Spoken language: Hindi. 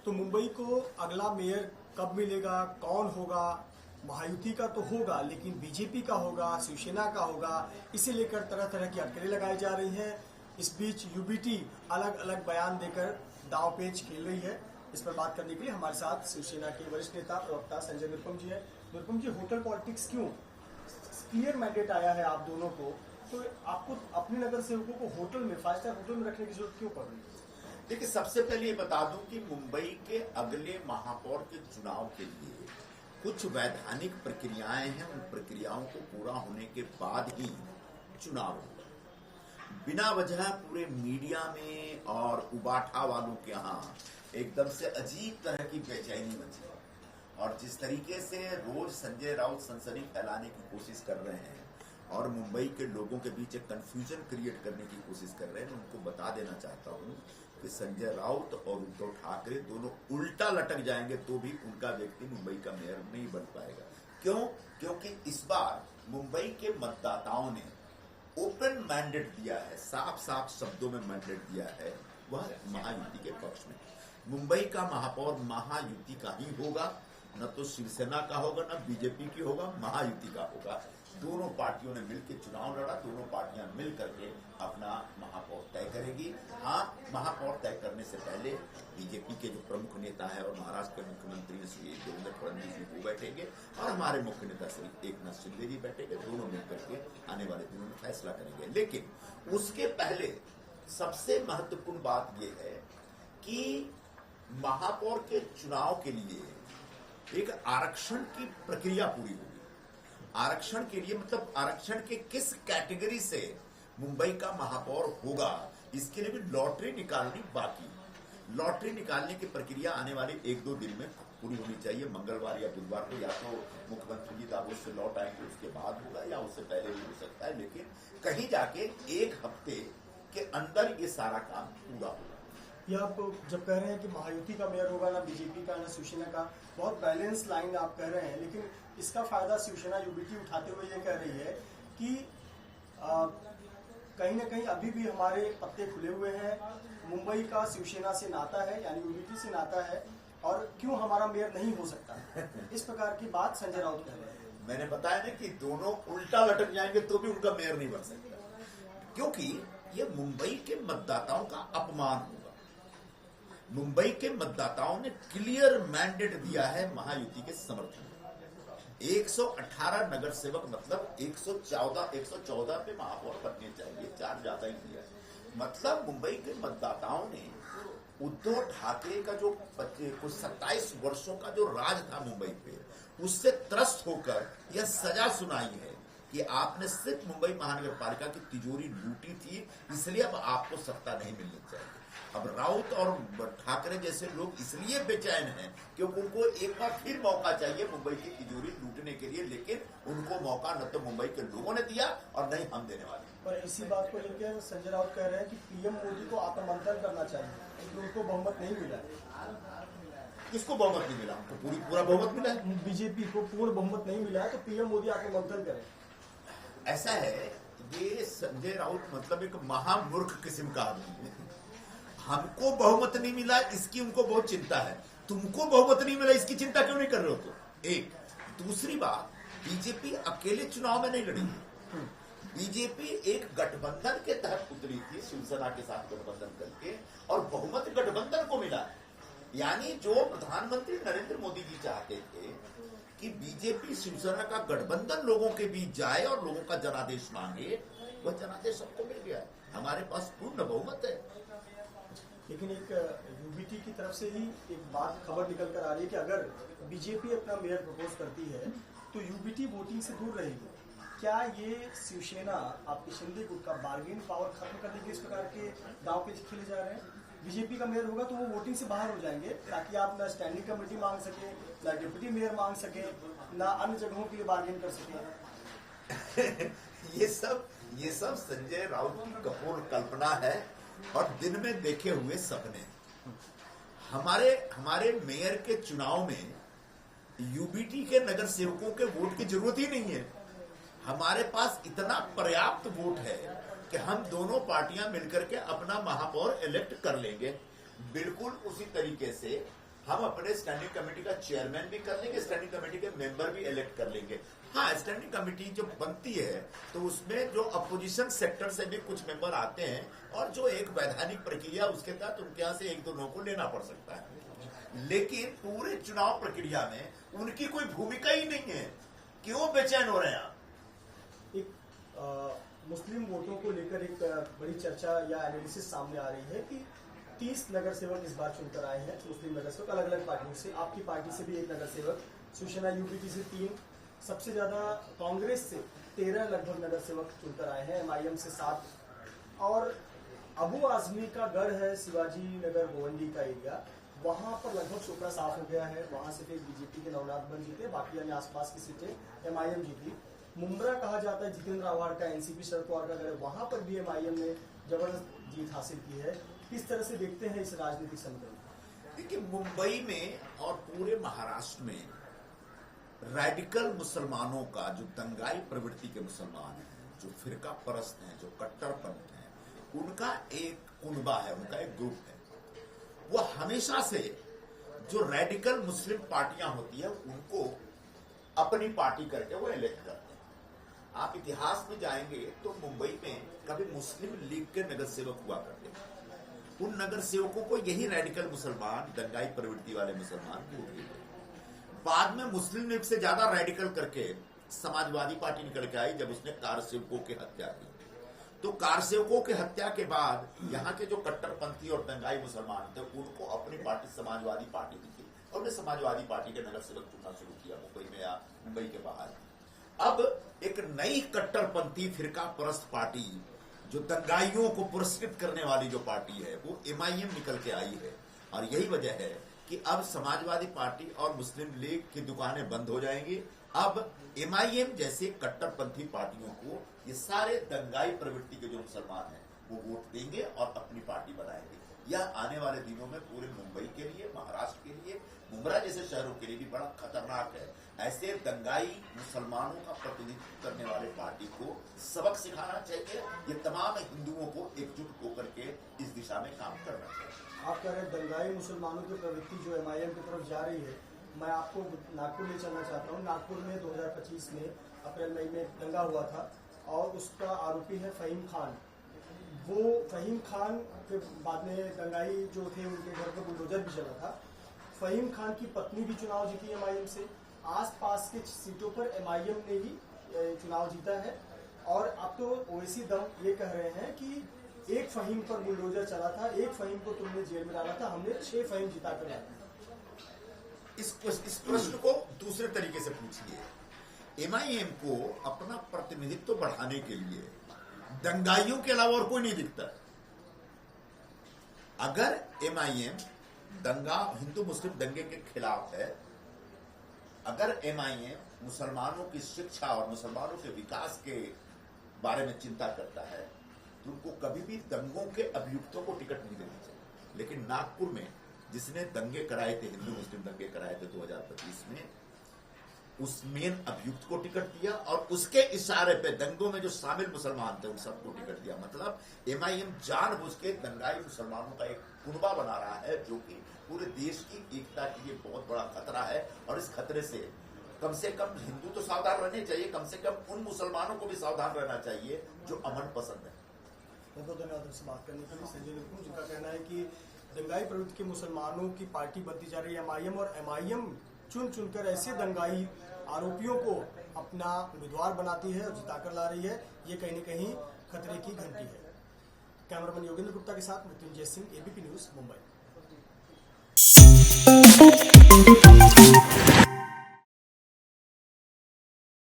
तो मुंबई को अगला मेयर कब मिलेगा, कौन होगा? महायुति का तो होगा, लेकिन बीजेपी का होगा, शिवसेना का होगा, इसे लेकर तरह तरह की अटकलें लगाई जा रही हैं। इस बीच यूबीटी अलग अलग बयान देकर दांवपेच खेल रही है। इस पर बात करने के लिए हमारे साथ शिवसेना के वरिष्ठ नेता प्रवक्ता संजय निरुपम जी है। निरुपम जी, होटल पॉलिटिक्स क्यों? क्लियर मैंडेट आया है आप दोनों को, तो आपको अपने नगर सेवकों को होटल में, 5 स्टार होटल में रखने की जरूरत क्यों पड़ रही है? देखिए, सबसे पहले ये बता दूं कि मुंबई के अगले महापौर के चुनाव के लिए कुछ वैधानिक प्रक्रियाएं हैं। उन प्रक्रियाओं को पूरा होने के बाद ही चुनाव होगा। बिना वजह पूरे मीडिया में और उबाठा वालों के यहाँ एकदम से अजीब तरह की बेचैनी मची, और जिस तरीके से रोज संजय राउत सनसनी फैलाने की कोशिश कर रहे हैं और मुंबई के लोगों के बीच एक कंफ्यूजन क्रिएट करने की कोशिश कर रहे हैं, उनको बता देना चाहता हूं कि संजय राउत और उद्धव ठाकरे दोनों उल्टा लटक जाएंगे तो भी उनका व्यक्ति मुंबई का मेयर नहीं बन पाएगा। क्यों? क्योंकि इस बार मुंबई के मतदाताओं ने ओपन मैंडेट दिया है, साफ साफ शब्दों में मैंडेट दिया है, वह महायुति के पक्ष में। मुंबई का महापौर महायुति का ही होगा, न तो शिवसेना का होगा, न बीजेपी की होगा, महायुति का होगा। दोनों पार्टियों ने मिलकर चुनाव लड़ा, दोनों पार्टियां मिल करके अपना महापौर तय करेगी। हाँ, महापौर तय करने से पहले बीजेपी के जो प्रमुख नेता है और महाराष्ट्र के मुख्यमंत्री श्री देवेंद्र फडणवीस जी वो बैठेंगे और हमारे मुख्य नेता श्री एकनाथ शिंदे जी बैठेंगे। दोनों मिलकर के आने वाले दिनों में फैसला करेंगे। लेकिन उसके पहले सबसे महत्वपूर्ण बात यह है कि महापौर के चुनाव के लिए एक आरक्षण की प्रक्रिया पूरी होगी। आरक्षण के लिए मतलब आरक्षण के किस कैटेगरी से मुंबई का महापौर होगा, इसके लिए भी लॉटरी निकालनी बाकी। लॉटरी निकालने की प्रक्रिया आने वाले 1-2 दिन में पूरी होनी चाहिए। मंगलवार या बुधवार को या तो मुख्यमंत्री जी दावोस से लौट आएंगे, उसके बाद होगा, या उससे पहले भी हो सकता है, लेकिन कहीं जाके 1 हफ्ते के अंदर ये सारा काम पूरा होगा। ये आप जब कह रहे हैं कि महायुति का मेयर होगा, ना बीजेपी का ना शिवसेना का, बहुत बैलेंस लाइन आप कह रहे हैं, लेकिन इसका फायदा शिवसेना यूबीटी उठाते हुए ये कह रही है कि कहीं ना कहीं अभी भी हमारे पत्ते खुले हुए हैं, मुंबई का शिवसेना से नाता है, यानी यूबीटी से नाता है, और क्यों हमारा मेयर नहीं हो सकता। इस प्रकार की बात संजय राउत कह रहे हैं। मैंने बताया ना कि दोनों उल्टा लटक जाएंगे तो भी उनका मेयर नहीं बन सकता, क्योंकि ये मुंबई के मतदाताओं का अपमान होगा। मुंबई के मतदाताओं ने क्लियर मैंडेट दिया है महायुति के समर्थन में। 118 नगर सेवक मतलब 114 पे महापौर बनने चाहिए, 4 ज्यादा ही दिया। मतलब मुंबई के मतदाताओं ने उद्धव ठाकरे का जो कुछ 27 वर्षों का जो राज था मुंबई पे, उससे त्रस्त होकर यह सजा सुनाई है कि आपने सिर्फ मुंबई महानगर पालिका की तिजोरी लूटी थी, इसलिए अब आपको सत्ता नहीं मिलनी चाहिए। अब राउत और ठाकरे जैसे लोग इसलिए बेचैन हैं क्योंकि उनको एक बार फिर मौका चाहिए मुंबई की तिजोरी लूटने के लिए, लेकिन उनको मौका न तो मुंबई के लोगों ने दिया और न ही हम देने वाले। और इसी बात को लेकर संजय राउत कह रहे हैं कि पीएम मोदी को आत्ममंथन करना चाहिए, क्योंकि उनको बहुमत नहीं मिला। किसको बहुमत नहीं मिला? तो पूरा बहुमत मिला है। बीजेपी को पूर्ण बहुमत नहीं मिला है, तो पीएम मोदी आत्ममंथन करें। ऐसा है, ये संजय राउत मतलब एक महामूर्ख किस्म का आदमी है। हमको बहुमत नहीं मिला इसकी उनको बहुत चिंता है, तुमको बहुमत नहीं मिला इसकी चिंता क्यों नहीं कर रहे हो? तो एक दूसरी बात, बीजेपी अकेले चुनाव में नहीं लड़ी। बीजेपी एक गठबंधन के तहत उतरी थी, शिवसेना के साथ गठबंधन करके, और बहुमत गठबंधन को मिला। यानी जो प्रधानमंत्री नरेंद्र मोदी जी चाहते थे कि बीजेपी शिवसेना का गठबंधन लोगों के बीच जाए और लोगों का जनादेश मांगे, वह जनादेश सबको मिल गया। हमारे पास पूर्ण बहुमत है। लेकिन एक यूबीटी की तरफ से ही एक बात खबर निकल कर आ रही है कि अगर बीजेपी अपना मेयर प्रपोज करती है तो यूबीटी वोटिंग से दूर रहेगी। क्या ये शिवसेना, आपके शिंदे गुट का बार्गेन पावर खत्म करने के इस प्रकार के दांव पे खेले जा रहे हैं? बीजेपी का मेयर होगा तो वो वोटिंग से बाहर हो जाएंगे, ताकि आप ना स्टैंडिंग कमेटी मांग सके, ना डिप्टी मेयर मांग सके, ना अन्य जगहों के लिए बार्गेन कर सके। ये सब संजय राउत की कपोल कल्पना है और दिन में देखे हुए सपने। हमारे मेयर के चुनाव में यूबीटी के नगर सेवकों के वोट की जरूरत ही नहीं है। हमारे पास इतना पर्याप्त वोट है कि हम दोनों पार्टियां मिलकर के अपना महापौर इलेक्ट कर लेंगे। बिल्कुल उसी तरीके से हम अपने स्टैंडिंग कमेटी का चेयरमैन भी कर लेंगे, स्टैंडिंग कमेटी के मेंबर भी इलेक्ट कर लेंगे। हाँ, स्टैंडिंग कमेटी जो बनती है तो उसमें जो अपोजिशन सेक्टर से भी कुछ मेंबर आते हैं और जो एक वैधानिक प्रक्रिया उसके तहत उनके यहाँ से एक दो लोगों को लेना पड़ सकता है, लेकिन पूरे चुनाव प्रक्रिया में उनकी कोई भूमिका ही नहीं है। क्यों बेचैन हो रहे हैं आप? एक मुस्लिम वोटों को लेकर एक बड़ी चर्चा या एनालिसिस सामने आ रही है कि 30 नगर सेवक इस बार चुनकर आए हैं, मुस्लिम नगर सेवक अलग अलग पार्टियों से। आपकी पार्टी से भी एक नगर सेवक, शिवसेना यूपीटी से 3, सबसे ज्यादा कांग्रेस से 13 लगभग नगर सेवक चुनकर आए हैं, एमआईएम से 7, और अबू आजमी का गढ़ है शिवाजी नगर गोवंडी का एरिया, वहां पर लगभग सुपड़ा साफ हो गया है। वहां से फिर बीजेपी के नवनाथ बन जीते, बाकी अन्य आसपास की सीटें एमआईएम जीती। मुंब्रा कहा जाता है जितेंद्र आव्हाड का, एनसीपी शरद पवार का गढ़, वहां पर भी एमआईएम ने जबरदस्त जीत हासिल की है। किस तरह से देखते हैं इस राजनीतिक समीकरण? देखिए, मुंबई में और पूरे महाराष्ट्र में रेडिकल मुसलमानों का, जो दंगाई प्रवृत्ति के मुसलमान हैं, जो फिरका परस्त हैं, जो कट्टरपंथ हैं, उनका एक कुनबा है, उनका एक ग्रुप है। वो हमेशा से जो रेडिकल मुस्लिम पार्टियां होती है उनको अपनी पार्टी करके वो इलेक्ट करते हैं। आप इतिहास में जाएंगे तो मुंबई में कभी मुस्लिम लीग के नगर सेवक हुआ करते थे, उन नगर सेवकों को यही रेडिकल मुसलमान, दंगाई प्रवृत्ति वाले मुसलमान वोट दिए। बाद में मुस्लिम लीग से ज्यादा रेडिकल करके समाजवादी पार्टी निकल के आई, जब उसने कार सेवकों की हत्या की। तो कार सेवकों की हत्या के बाद यहाँ के जो कट्टरपंथी और दंगाई मुसलमान थे उनको अपनी पार्टी समाजवादी पार्टी दी थी, और उन्हें समाजवादी पार्टी के नगर सेवक चुनना शुरू किया मुंबई में या मुंबई के बाहर। अब एक नई कट्टरपंथी फिरका परस्त पार्टी, जो दंगाइयों को पुरस्कृत करने वाली जो पार्टी है, वो एमआईएम निकल के आई है। और यही वजह है कि अब समाजवादी पार्टी और मुस्लिम लीग की दुकानें बंद हो जाएंगी। अब एमआईएम जैसे कट्टरपंथी पार्टियों को ये सारे दंगाई प्रवृत्ति के जो मुसलमान हैं वो वोट देंगे और अपनी पार्टी बनाएंगे। यह आने वाले दिनों में पूरे मुंबई के लिए, महाराष्ट्र के लिए, मुंब्रा जैसे शहरों के लिए भी बड़ा खतरनाक है। ऐसे दंगाई मुसलमानों का प्रतिनिधित्व करने वाले पार्टी को सबक सिखाना चाहिए। ये तमाम हिंदुओं को एकजुट होकर के इस दिशा में काम करना चाहिए। आप कह रहे हैं दंगाई मुसलमानों की प्रवृत्ति जो एमआईएम की तरफ जा रही है। मैं आपको नागपुर ले चलना चाहता हूँ। नागपुर में 2025 में अप्रैल मई में दंगा हुआ था और उसका आरोपी है फहीम खान। वो फहीम खान के बाद में दंगाई जो थे उनके घर पर बुलडोजर भी चला था। फहीम खान की पत्नी भी चुनाव जीती एमआईएम से। आसपास के सीटों पर एमआईएम ने ही चुनाव जीता है। और अब तो ओवैसी दम ये कह रहे हैं कि एक फहीम पर बुलडोजर चला था, एक फहीम को तुमने जेल में डाला था, हमने 6 फहीम जिता कर लाया। इस प्रश्न को दूसरे तरीके से पूछिए। एमआईएम को अपना प्रतिनिधित्व बढ़ाने के लिए दंगाइयों के अलावा और कोई नहीं दिखता। अगर एमआईएम दंगा, हिंदू मुस्लिम दंगे के खिलाफ है, अगर एमआईएम मुसलमानों की शिक्षा और मुसलमानों के विकास के बारे में चिंता करता है, तो उनको कभी भी दंगों के अभियुक्तों को टिकट नहीं देना चाहिए। लेकिन नागपुर में जिसने दंगे कराए थे, हिंदू मुस्लिम दंगे कराए थे 2025 में, उस मेन अभियुक्त को टिकट दिया और उसके इशारे पे दंगों में जो शामिल मुसलमान थे उन सबको टिकट दिया। मतलब एमआईएम जानबूझ के दंगाई मुसलमानों का एक कुनबा बना रहा है, जो कि पूरे देश की एकता के लिए बहुत बड़ा खतरा है। और इस खतरे से कम हिंदू तो सावधान रहने चाहिए, कम से कम उन मुसलमानों को भी सावधान रहना चाहिए जो अमन पसंद है। बहुत धन्यवाद से बात करने के लिए संजय निकुम, जिनका कहना है कि दंगाई प्रवृत्ति के मुसलमानों की पार्टी बनती जा रही है एमआईएम, और एमआईएम चुनकर ऐसे दंगाई आरोपियों को अपना उम्मीदवार बनाती है और जिताकर ला रही है। ये कहीं न कहीं खतरे की घंटी है। कैमरामैन योगेंद्र गुप्ता के साथ मृत्युंजय सिंह, एबीपी न्यूज, मुंबई।